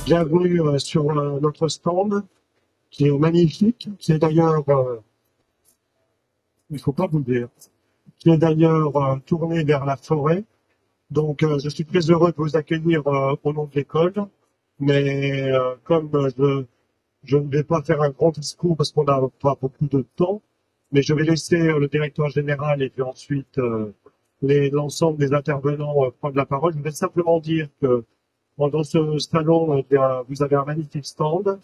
Bienvenue sur notre stand, qui est magnifique, qui est d'ailleurs, il faut pas vous le dire, qui est d'ailleurs tourné vers la forêt. Donc, je suis très heureux de vous accueillir au nom de l'école, mais comme je ne vais pas faire un grand discours parce qu'on n'a pas beaucoup de temps, mais je vais laisser le directeur général et puis ensuite l'ensemble des intervenants prendre la parole. Je vais simplement dire que dans ce salon, eh bien, vous avez un magnifique stand.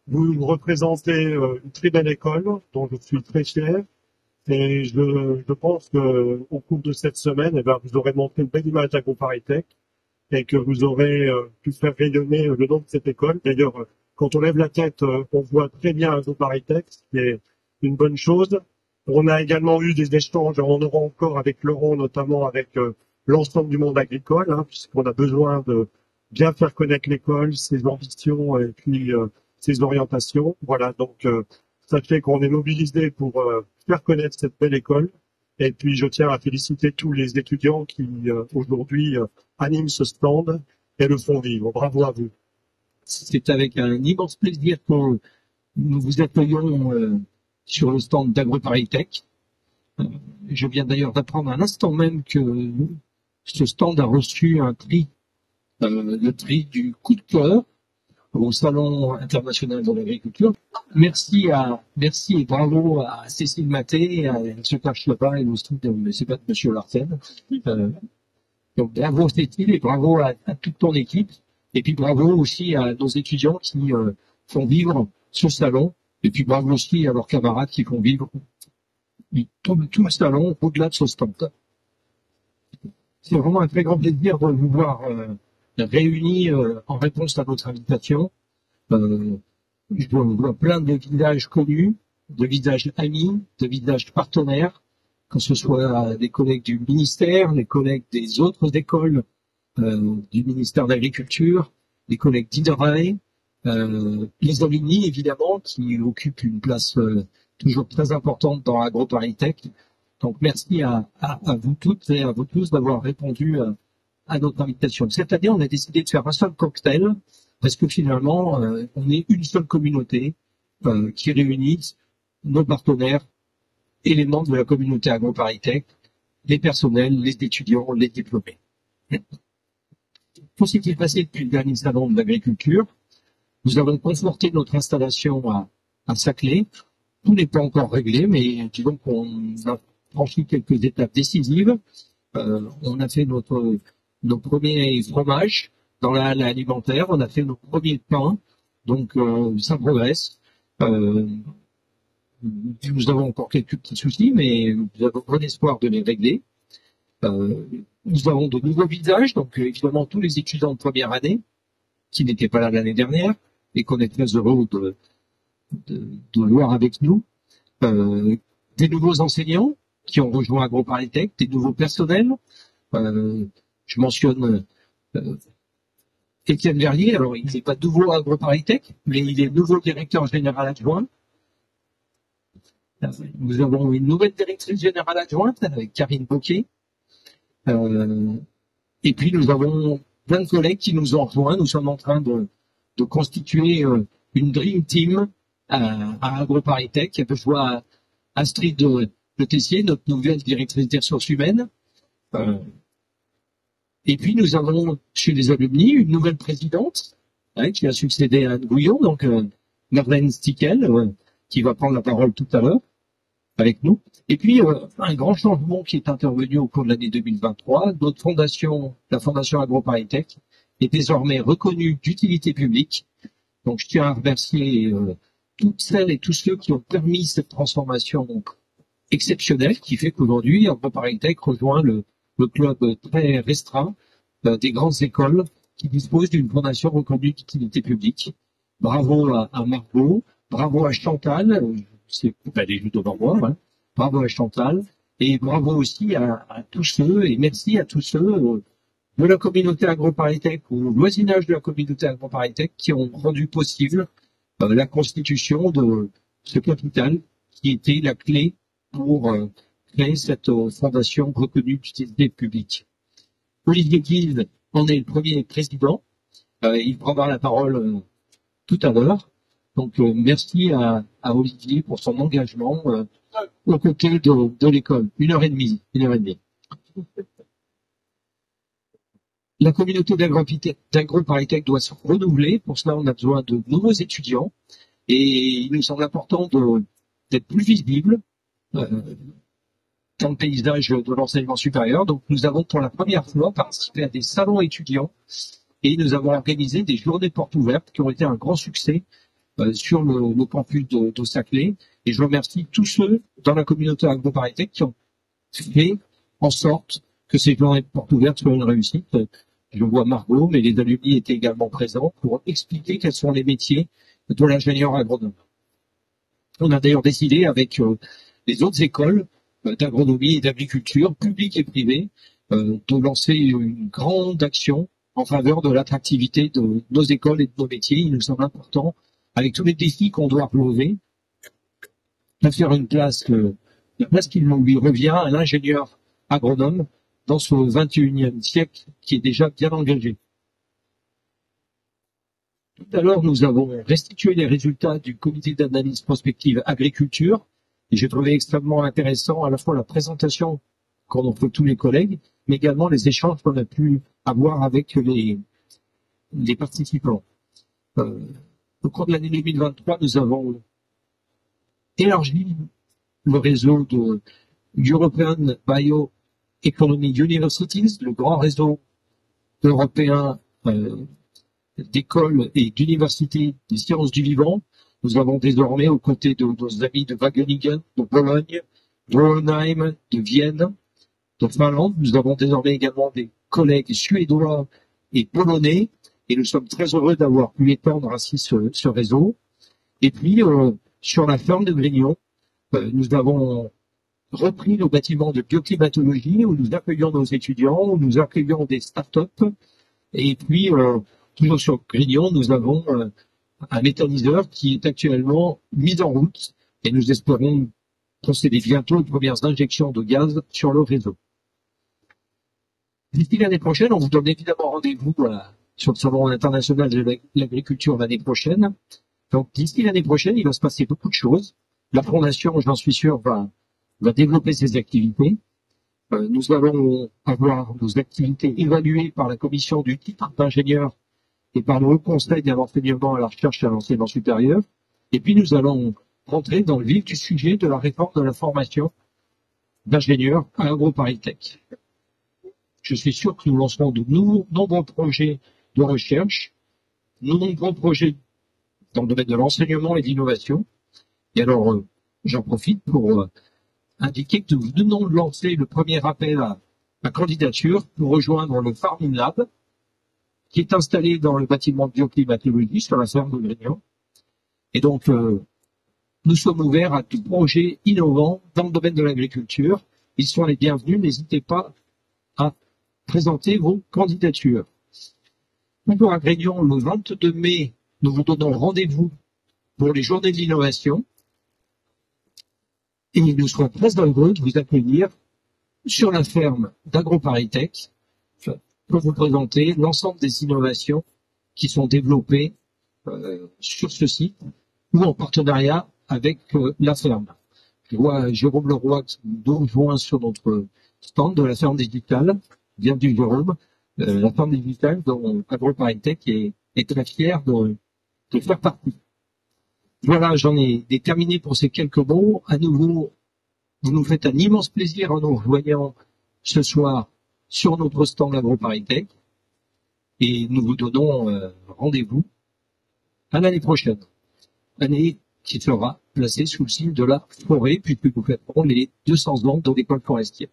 Vous représentez une très belle école dont je suis très fier. Et je pense que au cours de cette semaine, eh bien, vous aurez montré une belle image d'AgroParisTech et que vous aurez pu faire rayonner le nom de cette école. D'ailleurs, quand on lève la tête, on voit très bien AgroParisTech, ce qui est une bonne chose. On a également eu des échanges, on aura encore avec Laurent, notamment avec l'ensemble du monde agricole, hein, puisqu'on a besoin de bien faire connaître l'école, ses ambitions et puis ses orientations. Voilà, donc sachez qu'on est mobilisé pour faire connaître cette belle école. Et puis je tiens à féliciter tous les étudiants qui aujourd'hui animent ce stand et le font vivre. Bravo à vous. C'est avec un immense plaisir que nous vous accueillons sur le stand d'AgroParisTech. Je viens d'ailleurs d'apprendre à l'instant même que ce stand a reçu un prix, le prix du coup de cœur au Salon international de l'agriculture. Merci et bravo à Cécile Maté, elle se cache là-bas, et aussi c'est pas de Monsieur Larsen. Donc bravo Cécile et bravo à toute ton équipe. Et puis bravo aussi à nos étudiants qui font vivre ce salon. Et puis bravo aussi à leurs camarades qui font vivre tout le salon au-delà de ce stand. C'est vraiment un très grand plaisir de vous voir réunis en réponse à notre invitation. Je vois plein de visages connus, de visages amis, de visages partenaires, que ce soit des collègues du ministère, les collègues des autres écoles du ministère de l'Agriculture, les collègues d'INRAE, les alumni évidemment qui occupent une place toujours très importante dans AgroParisTech. Donc merci à vous toutes et à vous tous d'avoir répondu à notre invitation. Cette année, on a décidé de faire un seul cocktail parce que finalement, on est une seule communauté qui réunit nos partenaires et les membres de la communauté AgroParisTech, les personnels, les étudiants, les diplômés. Pour ce qui est passé depuis le dernier salon de l'agriculture, nous avons conforté notre installation à Saclay. Tout n'est pas encore réglé, mais disons qu'on a franchi quelques étapes décisives. On a fait nos premiers fromages dans la halle alimentaire, on a fait nos premiers pains, donc ça progresse. Nous avons encore quelques petits soucis, mais nous avons bon espoir de les régler. Nous avons de nouveaux visages, donc évidemment tous les étudiants de première année qui n'étaient pas là l'année dernière et qu'on est très heureux de voir avec nous. Des nouveaux enseignants qui ont rejoint AgroParisTech, des nouveaux personnels. Je mentionne Étienne Verlier, alors il n'est pas nouveau à AgroParisTech, mais il est nouveau directeur général adjoint. Nous avons une nouvelle directrice générale adjointe avec Karine Bocquet. Et puis nous avons plein de collègues qui nous ont rejoints. Nous sommes en train de constituer une Dream Team à AgroParisTech. Je vois Astrid Le Tessier, notre nouvelle directrice des ressources humaines. Et puis nous avons chez les alumni une nouvelle présidente qui a succédé à Anne Gouillon, donc Marlène Stickel, qui va prendre la parole tout à l'heure avec nous. Et puis un grand changement qui est intervenu au cours de l'année 2023. Notre fondation, la fondation AgroParisTech, est désormais reconnue d'utilité publique. Donc je tiens à remercier toutes celles et tous ceux qui ont permis cette transformation exceptionnelle qui fait qu'aujourd'hui AgroParisTech rejoint le club très restreint des grandes écoles qui disposent d'une fondation reconnue d'utilité publique. Bravo à Margot, bravo à Chantal, elle est juste devant moi, hein. Bravo à Chantal, et bravo aussi à tous ceux, et merci à tous ceux de la communauté AgroParisTech ou le voisinage de la communauté AgroParisTech qui ont rendu possible la constitution de ce capital qui était la clé pour créer cette fondation reconnue d'utilité publique. Olivier Guilde en est le premier président. Il prendra la parole tout à l'heure. Donc merci à Olivier pour son engagement aux côtés de l'école. 1h30. 1h30. La communauté d'AgroParisTech doit se renouveler. Pour cela, on a besoin de nouveaux étudiants. Et il nous semble important d'être plus visible dans le paysage de l'enseignement supérieur. Donc nous avons pour la première fois participé à des salons étudiants et nous avons organisé des journées portes ouvertes qui ont été un grand succès sur le campus de Saclay. Et je remercie tous ceux dans la communauté AgroParisTech qui ont fait en sorte que ces journées portes ouvertes soient une réussite. Je vois Margot, mais les alumni étaient également présents pour expliquer quels sont les métiers de l'ingénieur agronome. On a d'ailleurs décidé avec les autres écoles d'agronomie et d'agriculture, publiques et privées, de lancer une grande action en faveur de l'attractivité de nos écoles et de nos métiers. Il nous semble important, avec tous les défis qu'on doit relever, de faire une place, la place qui lui revient à l'ingénieur agronome dans ce 21e siècle qui est déjà bien engagé. Tout à l'heure, nous avons restitué les résultats du comité d'analyse prospective agriculture et j'ai trouvé extrêmement intéressant à la fois la présentation qu'en ont fait tous les collègues, mais également les échanges qu'on a pu avoir avec les participants. Au cours de l'année 2023, nous avons élargi le réseau de European Bioeconomy Universities, le grand réseau européen d'écoles et d'universités des sciences du vivant. Nous avons désormais, aux côtés de nos amis de Wageningen, de Bologne, de Hohenheim, de Vienne, de Finlande, nous avons désormais également des collègues suédois et polonais, et nous sommes très heureux d'avoir pu étendre ainsi ce réseau. Et puis, sur la ferme de Grignon, nous avons repris nos bâtiments de bioclimatologie, où nous accueillons nos étudiants, où nous accueillons des start-up, et puis, toujours sur Grignon, nous avons un méthaniseur qui est actuellement mis en route et nous espérons procéder bientôt aux premières injections de gaz sur le réseau. D'ici l'année prochaine, on vous donne évidemment rendez-vous sur le Salon international de l'agriculture l'année prochaine. Donc d'ici l'année prochaine, il va se passer beaucoup de choses. La Fondation, j'en suis sûr, va développer ses activités. Nous allons avoir nos activités évaluées par la commission du titre d'ingénieur et par le Haut Conseil de l'enseignement à la recherche et à l'enseignement supérieur. Et puis nous allons rentrer dans le vif du sujet de la réforme de la formation d'ingénieurs à AgroParisTech. Je suis sûr que nous lancerons de nombreux projets de recherche, de nombreux projets dans le domaine de l'enseignement et de l'innovation. Et alors, j'en profite pour indiquer que nous venons de lancer le premier appel à candidature pour rejoindre le Farming Lab, qui est installé dans le bâtiment de bioclimatologie sur la ferme de Grignon. Et donc, nous sommes ouverts à tout projet innovant dans le domaine de l'agriculture. Ils sont les bienvenus. N'hésitez pas à présenter vos candidatures. Toujours à Grignon, le 22 mai, nous vous donnons rendez-vous pour les journées de l'innovation. Et nous serons très heureux de vous accueillir sur la ferme d'AgroParisTech pour vous présenter l'ensemble des innovations qui sont développées sur ce site ou en partenariat avec la ferme. Je vois Jérôme Leroy qui nous rejoint sur notre stand de la ferme digitale. Bienvenue Jérôme. La ferme digitale dont AgroParisTech est très fière de faire partie. Voilà, j'en ai terminé pour ces quelques mots. À nouveau, vous nous faites un immense plaisir en nous rejoignant ce soir sur notre stand AgroParisTech. Et nous vous donnons rendez-vous à l'année prochaine. Année qui sera placée sous le signe de la forêt, puisque nous fêterons les 200 ans de l'école forestière.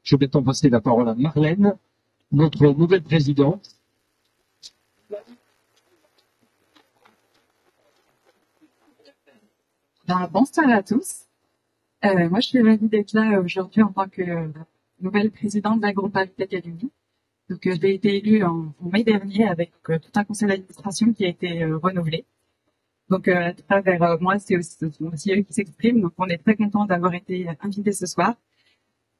Je vais maintenant passer la parole à Marlène, notre nouvelle présidente. Bonsoir à tous. Moi, je suis ravie d'être là aujourd'hui en tant que nouvelle présidente d'AgroParisTech Academy. Donc, j'ai été élue en mai dernier avec tout un conseil d'administration qui a été renouvelé. Donc, à travers moi, c'est aussi eux qui s'expriment. Donc, on est très content d'avoir été invités ce soir.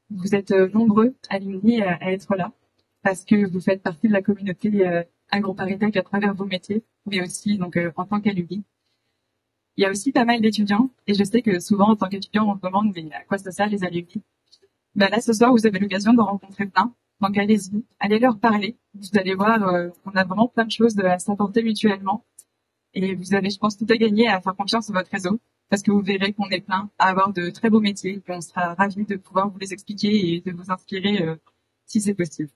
Vous êtes nombreux alumni à être là parce que vous faites partie de la communauté AgroParisTech à travers vos métiers, mais aussi donc en tant qu'alumni. Il y a aussi pas mal d'étudiants, et je sais que souvent en tant qu'étudiant on se demande mais à quoi ça sert les alumni. Ben là ce soir vous avez l'occasion de rencontrer plein, donc allez-y, allez leur parler. Vous allez voir, on a vraiment plein de choses à s'apporter mutuellement, et vous avez je pense tout à gagner à faire confiance à votre réseau, parce que vous verrez qu'on est plein à avoir de très beaux métiers, et on sera ravis de pouvoir vous les expliquer et de vous inspirer si c'est possible.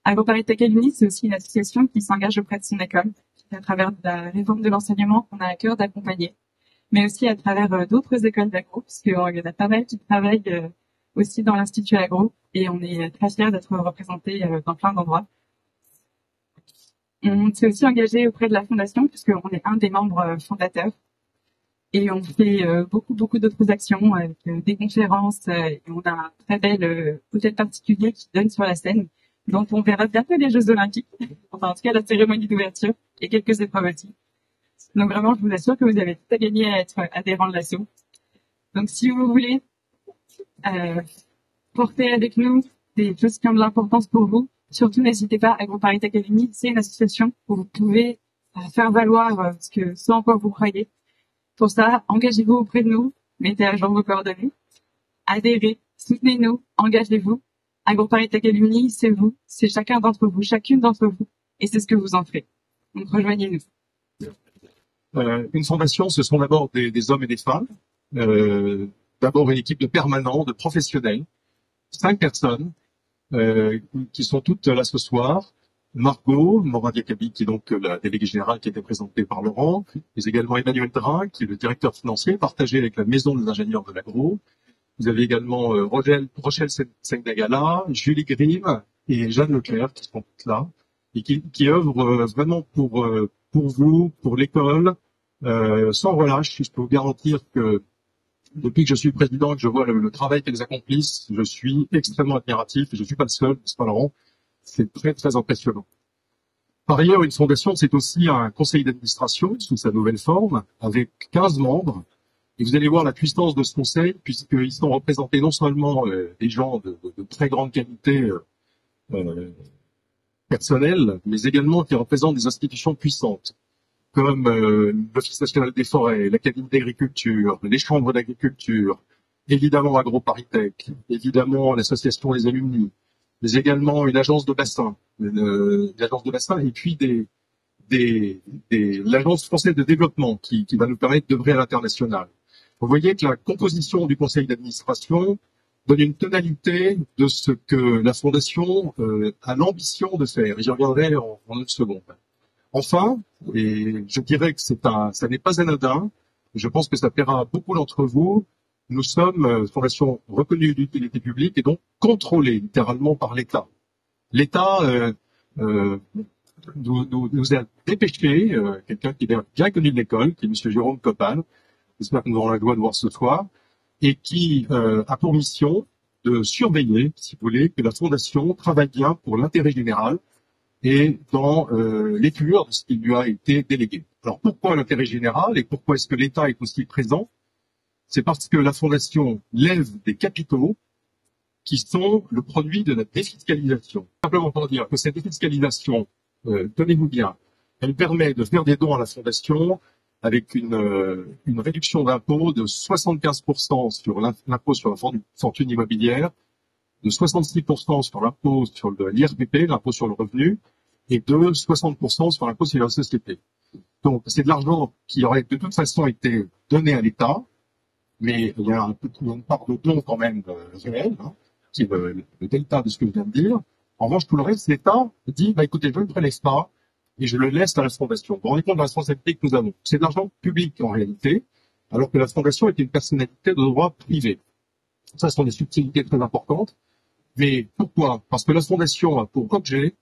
AgroParisTech Alumni, c'est aussi une association qui s'engage auprès de son école, à travers la réforme de l'enseignement qu'on a à cœur d'accompagner, mais aussi à travers d'autres écoles d'agro, parce qu'il y en a pas mal qui travaillent aussi dans l'Institut Agro, et on est très fiers d'être représentés dans plein d'endroits. On s'est aussi engagé auprès de la Fondation, puisqu'on est un des membres fondateurs, et on fait beaucoup d'autres actions, avec des conférences, et on a un très bel hôtel particulier qui donne sur la Seine, donc on verra bientôt les Jeux Olympiques, enfin en tout cas la cérémonie d'ouverture et quelques épreuves aussi. Donc vraiment, je vous assure que vous avez tout à gagner à être adhérent de l'asso. Donc si vous voulez porter avec nous des choses qui ont de l'importance pour vous, surtout n'hésitez pas, AgroParisTech Alumni, c'est une association où vous pouvez faire valoir ce en quoi vous croyez. Pour ça, engagez-vous auprès de nous, mettez à jour vos coordonnées, adhérez, soutenez-nous, engagez-vous. AgroParisTech Alumni, c'est vous, c'est chacun d'entre vous, chacune d'entre vous, et c'est ce que vous en ferez. Donc rejoignez-nous. Une fondation, ce sont d'abord des hommes et des femmes, d'abord une équipe de permanents, de professionnels, 5 personnes qui sont toutes là ce soir. Margot Morin-Diacabi, qui est donc la déléguée générale qui a été présentée par Laurent, mais également Emmanuel Drin, qui est le directeur financier, partagé avec la Maison des ingénieurs de l'agro. Vous avez également Rochelle Sengdagala, Julie Grimm et Jeanne Leclerc qui sont toutes là et qui œuvrent vraiment pour vous, pour l'école, sans relâche. Je peux vous garantir que depuis que je suis président, que je vois le travail qu'elles accomplissent, je suis extrêmement admiratif et je suis pas le seul, c'est pas Laurent. C'est très impressionnant. Par ailleurs, une fondation, c'est aussi un conseil d'administration sous sa nouvelle forme, avec 15 membres. Et vous allez voir la puissance de ce conseil, puisqu'ils sont représentés non seulement des gens de très grande qualité personnelle, mais également qui représentent des institutions puissantes, comme l'Office national des forêts, l'Académie d'agriculture, les chambres d'agriculture, évidemment AgroParisTech, évidemment l'Association des alumni, mais également une agence de bassin, et puis l'Agence française de développement qui va nous permettre d'œuvrer à l'international. Vous voyez que la composition du conseil d'administration donne une tonalité de ce que la Fondation a l'ambition de faire. Et j'y reviendrai en une seconde. Enfin, et je dirais que ça n'est pas anodin, je pense que ça plaira à beaucoup d'entre vous, nous sommes Fondation reconnue d'utilité publique et donc contrôlée littéralement par l'État. L'État nous a dépêché, quelqu'un qui est bien connu de l'école, qui est M. Jérôme Copal, j'espère que nous aurons la joie de voir ce soir, et qui a pour mission de surveiller, si vous voulez, que la Fondation travaille bien pour l'intérêt général et dans l'épure de ce qui lui a été délégué. Alors pourquoi l'intérêt général et pourquoi est-ce que l'État est aussi présent? C'est parce que la Fondation lève des capitaux qui sont le produit de la défiscalisation. Simplement pour dire que cette défiscalisation, tenez-vous bien, elle permet de faire des dons à la Fondation avec une réduction d'impôt de 75% sur l'impôt sur la fortune immobilière, de 66% sur l'impôt sur l'IRPP, l'impôt sur le revenu, et de 60% sur l'impôt sur la société. Donc c'est de l'argent qui aurait de toute façon été donné à l'État, mais il y a une part de don quand même réel, qui est le delta de ce que je viens de dire. En revanche, tout le reste, l'État dit, écoutez, je ne le prélève pas et je le laisse à la Fondation. Vous vous rendez compte de la responsabilité que nous avons. C'est de l'argent public en réalité, alors que la Fondation est une personnalité de droit privé. Ça, ce sont des subtilités très importantes. Mais pourquoi? Parce que la Fondation a pour objet,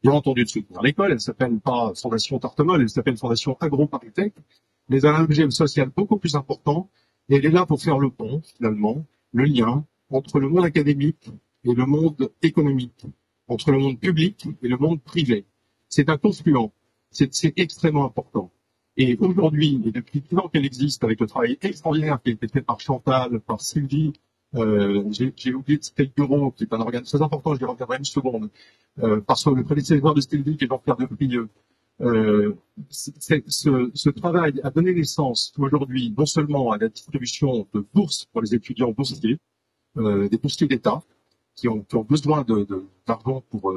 bien entendu, de soutenir l'école. Elle ne s'appelle pas Fondation Tartemol, elle s'appelle Fondation AgroParisTech, mais elle a un objet social beaucoup plus important. Et elle est là pour faire le pont, finalement, le lien entre le monde académique et le monde économique, entre le monde public et le monde privé. C'est un confluent. C'est extrêmement important. Et aujourd'hui, et depuis 10 ans qu'elle existe, avec le travail extraordinaire qui a été fait par Chantal, par Sylvie, J'ai oublié de citer le bureau, qui est un organe très important, je y reviendrai une seconde, parce que le prédécesseur de Stelvig et Jean-Pierre Deprieux, ce travail a donné naissance aujourd'hui non seulement à la distribution de bourses pour les étudiants boursiers, des boursiers d'État, qui ont besoin d'argent pour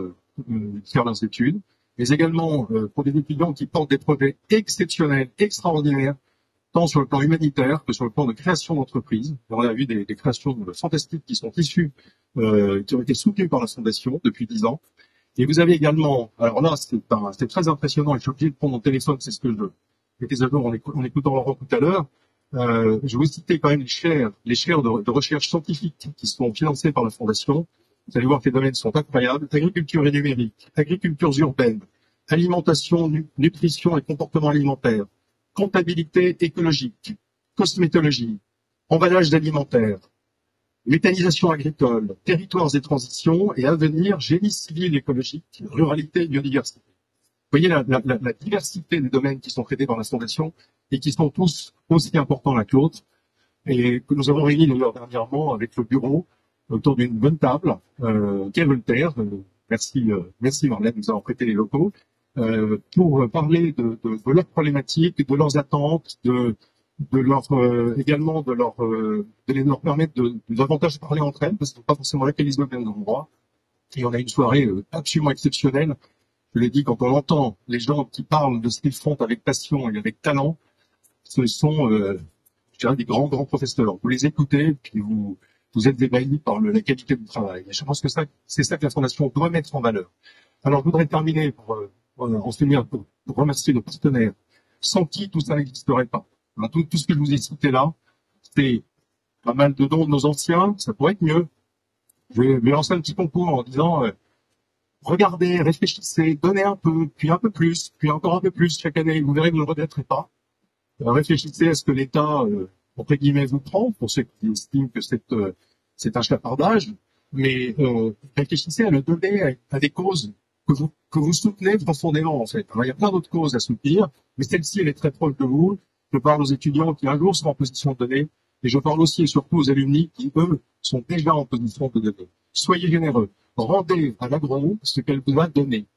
faire leurs études, mais également pour des étudiants qui portent des projets exceptionnels, extraordinaires, tant sur le plan humanitaire que sur le plan de création d'entreprises. On a vu des créations fantastiques qui sont issues, qui ont été soutenues par la Fondation depuis 10 ans. Et vous avez également, alors là, c'est très impressionnant, et je suis obligé de prendre mon téléphone, c'est ce que je mettais à jour en écoutant Laurent tout à l'heure. Je vais vous citer quand même les chaires de recherche scientifique qui sont financées par la Fondation. Vous allez voir que les domaines sont incroyables. Agriculture et numérique, agricultures urbaines, alimentation, nutrition et comportement alimentaire, comptabilité écologique, cosmétologie, emballage alimentaire, méthanisation agricole, territoires et transitions, et à venir, génie civil écologique, ruralité et biodiversité. Vous voyez la diversité des domaines qui sont traités par la Fondation et qui sont tous aussi importants l'un que l'autre, et que nous avons réunis d'ailleurs dernièrement avec le bureau autour d'une bonne table, Quai Voltaire, merci Marlène de nous avoir prêté les locaux, pour parler de leurs problématiques, de leurs attentes, également de leur permettre de davantage parler entre elles, parce qu'ils ne sont pas forcément localisées au même endroit. Et on a une soirée absolument exceptionnelle. Je l'ai dit, quand on entend les gens qui parlent de ce qu'ils font avec passion et avec talent, ce sont, je dirais, des grands professeurs. Vous les écoutez, puis vous êtes ébahis par la qualité du travail. Et je pense que c'est ça que la Fondation doit mettre en valeur. Alors, je voudrais terminer pour remercier nos partenaires, sans qui tout ça n'existerait pas. Alors, tout ce que je vous ai cité là, c'est pas mal de dons de nos anciens, ça pourrait être mieux. Je vais lancer un petit concours en disant, regardez, réfléchissez, donnez un peu, puis un peu plus, puis encore un peu plus chaque année, vous verrez que vous ne le regretterez pas. Réfléchissez à ce que l'État, entre guillemets, vous prend, pour ceux qui estiment que c'est un chapardage, mais réfléchissez à le donner à des causes que vous soutenez profondément, en fait. Alors, il y a plein d'autres causes à soutenir, mais celle-ci, elle est très proche de vous. Je parle aux étudiants qui un jour seront en position de donner, et je parle aussi et surtout aux alumni qui, eux, sont déjà en position de donner. Soyez généreux. Rendez à l'agro ce qu'elle doit donner.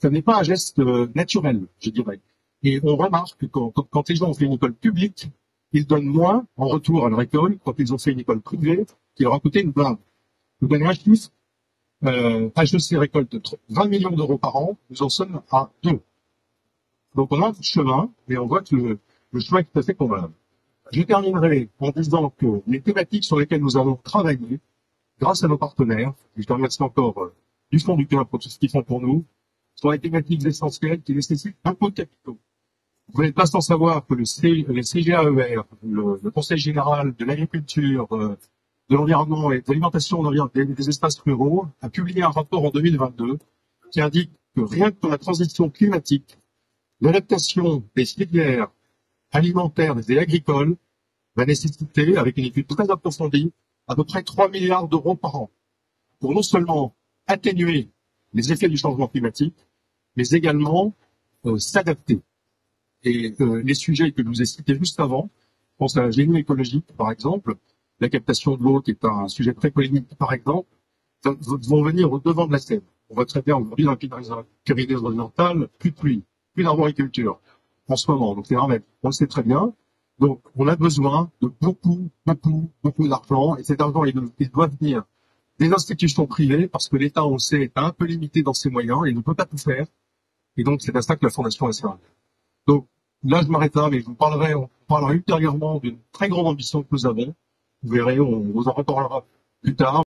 Ce n'est pas un geste naturel, je dirais. Et on remarque que quand les gens ont fait une école publique, ils donnent moins en retour à leur école quand ils ont fait une école privée qui leur a coûté une blinde. Je vous donne un chiffre. HEC récolte 20 millions d'euros par an, nous en sommes à 2. Donc on a un petit chemin, mais on voit que le chemin est tout à fait convenable. Je terminerai en disant que les thématiques sur lesquelles nous avons travaillé, grâce à nos partenaires, et je te remercie encore du fond du cœur pour tout ce qu'ils font pour nous, sont des thématiques essentielles qui nécessitent un peu de capitaux. Vous n'êtes pas sans savoir que le CGAER, le Conseil général de l'agriculture, de l'environnement et de l'alimentation des espaces ruraux, a publié un rapport en 2022 qui indique que rien que pour la transition climatique, l'adaptation des filières alimentaires et agricoles va nécessiter, avec une étude très approfondie, à peu près 3 milliards d'euros par an, pour non seulement atténuer les effets du changement climatique, mais également s'adapter. Et les sujets que je vous ai cités juste avant, je pense à la génie écologique, par exemple, la captation de l'eau, qui est un sujet très polémique, par exemple, vont venir au devant de la scène. On voit très bien aujourd'hui dans la Pyrénées-Orientales, plus de pluie, plus d'arboriculture en ce moment. Donc c'est dramatique. On le sait très bien. Donc on a besoin de beaucoup d'argent, et cet argent, il doit venir des institutions privées, parce que l'État, on le sait, est un peu limité dans ses moyens et ne peut pas tout faire. Et donc c'est à ça que la Fondation va servir. Donc là, je m'arrête là, mais on parlera ultérieurement d'une très grande ambition que nous avons. Vous verrez, on vous en reparlera plus tard.